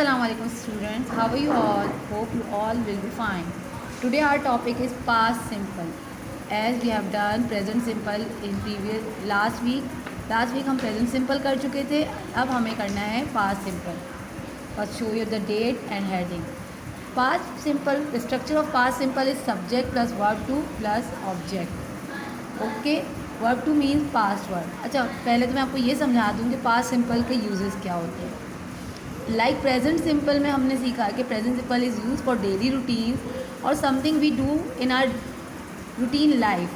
Assalamu alaikum students. How are you all? Hope you all will be fine. Today our topic is past simple. As we have done present simple in previous last week. Last week हम present simple कर चुके थे. अब हमें करना है past simple. First show you the date and heading. Past simple. The structure of past simple is subject plus verb to plus object. Okay. Verb two means past verb. अच्छा, पहले तो मैं आपको ये समझा दूँ कि पास्ट सिंपल के यूजेस क्या होते हैं. लाइक प्रेजेंट सिंपल में हमने सीखा कि present simple is use for daily routine और something we do in our routine life.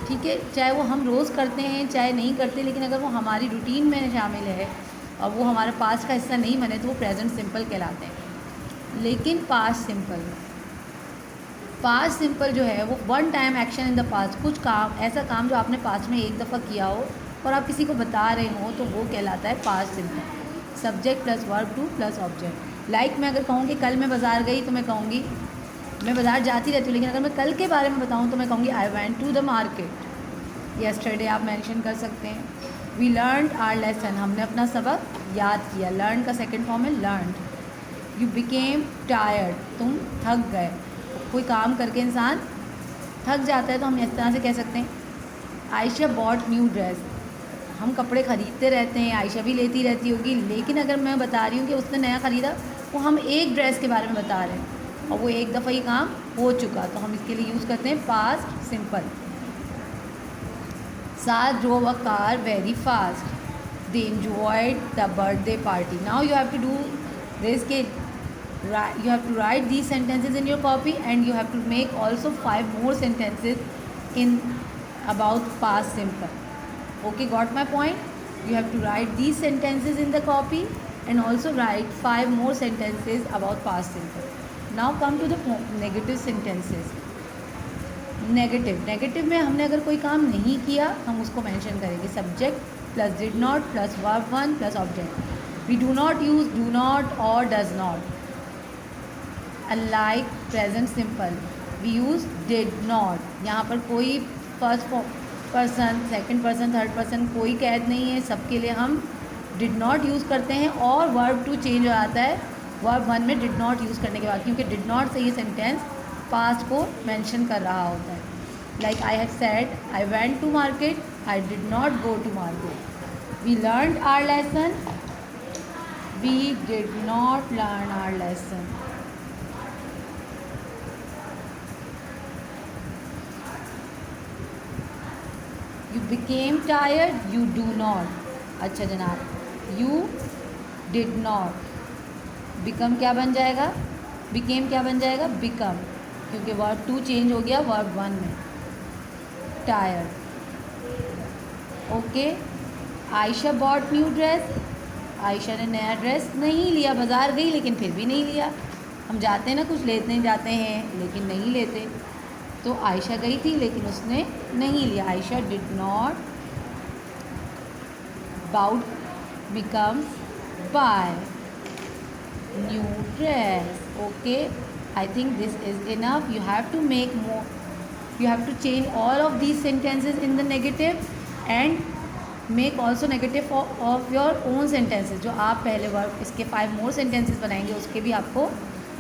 ठीक है, चाहे वो हम रोज़ करते हैं चाहे नहीं करते, लेकिन अगर वो हमारी रूटीन में शामिल है और वो हमारा पास्ट का हिस्सा नहीं बने तो वो प्रेजेंट सिंपल कहलाते हैं. लेकिन पास्ट सिंपल जो है वो one time action in the past. कुछ काम, ऐसा काम जो आपने पास्ट में एक दफ़ा किया हो और आप किसी को बता रहे हो तो वो कहलाता है past simple. Subject plus verb two plus object. Like मैं अगर कहूँ कि कल मैं बाज़ार गई तो मैं कहूँगी मैं बाज़ार जाती रहती हूँ, लेकिन अगर मैं कल के बारे में बताऊँ तो मैं कहूँगी I went to the market. Yesterday आप मेंशन कर सकते हैं. We learned our lesson. हमने अपना सबक याद किया. लर्न का सेकेंड फॉर्म है लर्नड. You became tired. तुम थक गए. कोई काम करके इंसान थक जाता है तो हम इस तरह से कह सकते हैं आयशा बॉट न्यू ड्रेस. हम कपड़े ख़रीदते रहते हैं, आयशा भी लेती रहती होगी, लेकिन अगर मैं बता रही हूँ कि उसने नया ख़रीदा वो हम एक ड्रेस के बारे में बता रहे हैं और वो एक दफ़ा ही काम हो चुका, तो हम इसके लिए यूज़ करते हैं पास्ट सिंपल. साथ drove a car very fast. They enjoyed the birthday party. Now you have to do this के you have to write these sentences in your copy and you have to make also 5 more sentences in about past simple. Okay, got my point? You have to write these sentences in the copy and also write 5 more sentences about past simple. Now come to the negative sentences. Negative में हमने अगर कोई काम नहीं किया हम उसको mention करेंगे. Subject plus did not plus verb one plus object. We do not use do not और does not. Unlike present simple we use did not. यहाँ पर कोई first person, second person, third person कोई कैद नहीं है. सबके लिए हम डिड नॉट यूज़ करते हैं और वर्ब टू चेंज हो जाता है वर्ब वन में डिड नॉट यूज़ करने के बाद, क्योंकि डिड नॉट से ये सेंटेंस पास्ट को मेंशन कर रहा होता है. Like I have said I went to market, I did not go to market. We learned our lesson, we did not learn our lesson. You became tired, you do not. अच्छा जनाब, you did not. Become क्या बन जाएगा? Became क्या बन जाएगा? Become, क्योंकि verb to change हो गया वर्ब वन में. Tired. Okay. Ayesha bought new dress. Ayesha ने नया ड्रेस नहीं लिया. बाज़ार गई लेकिन फिर भी नहीं लिया. हम जाते हैं ना, कुछ लेते जाते हैं लेकिन नहीं लेते. तो आयशा गई थी लेकिन उसने नहीं लिया. Ayesha did not bought becomes buy new dress. Okay, I think this is enough. You have to make more, you have to change all of these sentences in the negative and make also negative of your own sentences. जो आप पहले verb इसके 5 more sentences बनाएंगे उसके भी आपको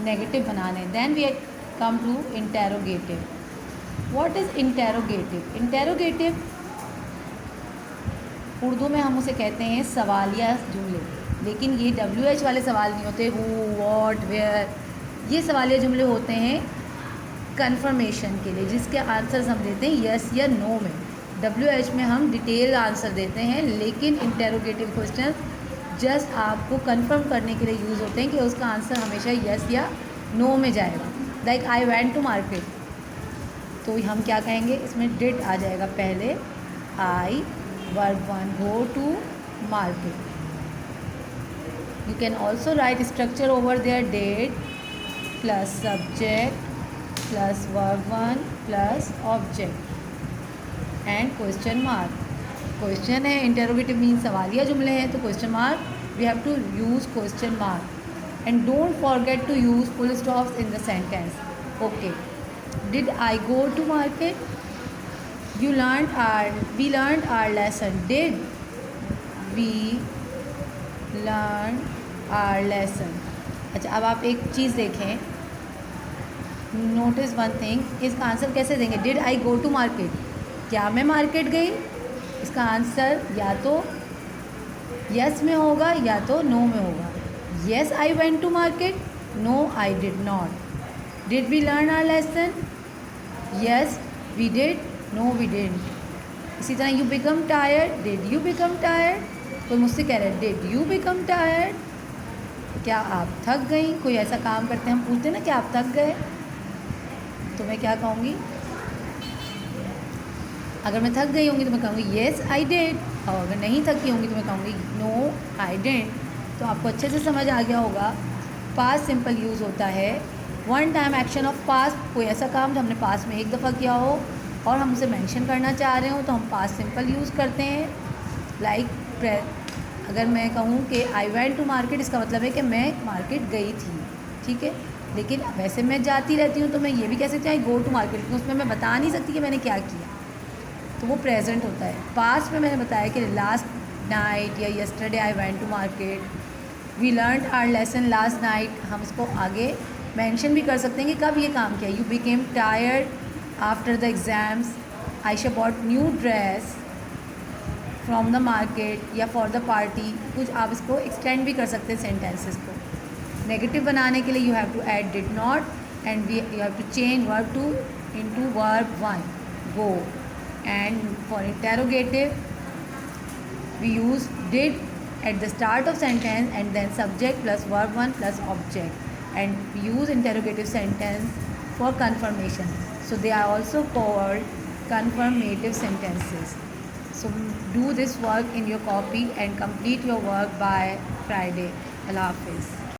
negative बनाने हैं. Then we come to interrogative. What is interrogative? Interrogative Urdu में हम उसे कहते हैं सवालिया जुमले, लेकिन ये WH वाले सवाल नहीं होते. Who, what, where. ये सवालिया जुमले होते हैं कंफर्मेशन के लिए, जिसके आंसर्स हम देते हैं यस या नो में. WH में हम डिटेल आंसर देते हैं, लेकिन इंटेरोगेटिव क्वेश्चन जस्ट आपको कंफर्म करने के लिए यूज़ होते हैं कि उसका आंसर हमेशा यस या नो में जाएगा. Like I went to market, तो हम क्या कहेंगे? इसमें डिड आ जाएगा पहले. I verb one go to market. You can also write structure over there. Did plus subject plus verb one plus object and question mark. Question है, interrogative mean सवालिया जुमले हैं, तो question mark we have to use question mark. And don't forget to use full stops in the sentence. Okay. Did I go to market? We learned our lesson. Did we learn our lesson. अच्छा, अब आप एक चीज़ देखें, notice one thing, इसका answer कैसे देंगे? Did I go to market, क्या मैं मार्केट गई? इसका आंसर या तो यस में होगा या तो नो में होगा। Yes I went to market, no I did not. Did we learn our lesson? Yes we did, no we didn't. इसी तरह you become tired, did you become tired? कोई मुझसे कह रहा है डिड यू बिकम टायर्ड, क्या आप थक गई? कोई ऐसा काम करते हैं, हम पूछते हैं ना क्या आप थक गए, तो मैं क्या कहूँगी? अगर मैं थक गई होंगी तो मैं कहूँगी येस आई डिड, और अगर नहीं थकी होंगी तो मैं कहूँगी नो आई डिडंट। तो आपको अच्छे से समझ आ गया होगा। पास्ट सिंपल यूज़ होता है one time action of past, कोई ऐसा काम जो हमने पास्ट में एक दफ़ा किया हो और हम उसे मेंशन करना चाह रहे हो तो हम पास्ट सिंपल यूज़ करते हैं। लाइक अगर मैं कहूँ कि आई वेंट टू मार्केट, इसका मतलब है कि मैं मार्केट गई थी, ठीक है। लेकिन वैसे मैं जाती रहती हूँ तो मैं ये भी कह सकती हूँ आई गो टू मार्केट, क्योंकि उसमें मैं बता नहीं सकती कि मैंने क्या किया, तो वो प्रेजेंट होता है। पास्ट में मैंने बताया कि लास्ट नाइट या yesterday I went to market, we learn our lesson last night, हम इसको आगे मेंशन भी कर सकते हैं कि कब ये काम किया। You became tired after the exams, Ayesha bought new dress from the market या फॉर द पार्टी। कुछ आप इसको एक्सटेंड भी कर सकते हैं सेंटेंसेस को। नेगेटिव बनाने के लिए you have to add did not and you have to change verb two into verb one, go. And for interrogative, we use did at the start of sentence and then subject plus verb one plus object, and we use interrogative sentence for confirmation. So they are also called confirmative sentences. So do this work in your copy and complete your work by Friday. Allah Hafiz.